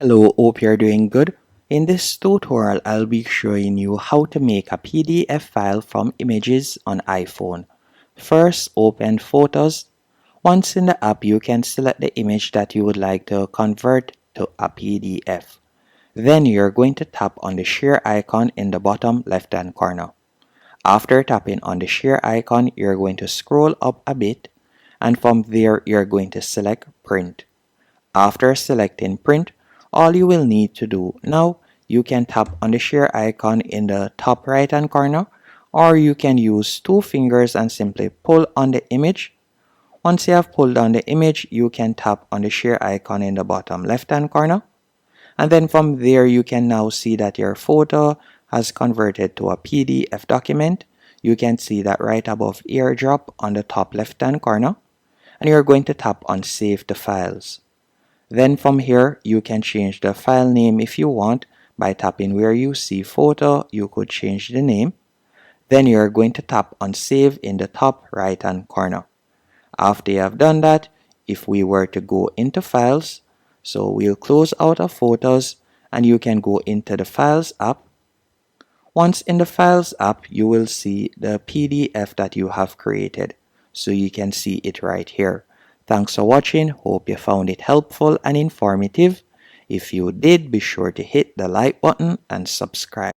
Hello, hope you're doing good. In this tutorial, I'll be showing you how to make a PDF file from images on iPhone. First, open Photos. Once in the app, you can select the image that you would like to convert to a PDF. Then you're going to tap on the share icon in the bottom left-hand corner. After tapping on the share icon, you're going to scroll up a bit, and from there, you're going to select Print. After selecting print, all you will need to do now, you can tap on the share icon in the top right hand corner, or you can use two fingers and simply pull on the image. Once you have pulled on the image, you can tap on the share icon in the bottom left hand corner. And then from there, you can now see that your photo has converted to a PDF document. You can see that right above AirDrop on the top left hand corner. And you're going to tap on Save the Files. Then from here, you can change the file name if you want. By tapping where you see photo, you could change the name. Then you're going to tap on Save in the top right hand corner. After you have done that, if we were to go into Files, so we'll close out of Photos and you can go into the Files app. Once in the Files app, you will see the PDF that you have created. So you can see it right here. Thanks for watching. Hope you found it helpful and informative. If you did, be sure to hit the like button and subscribe.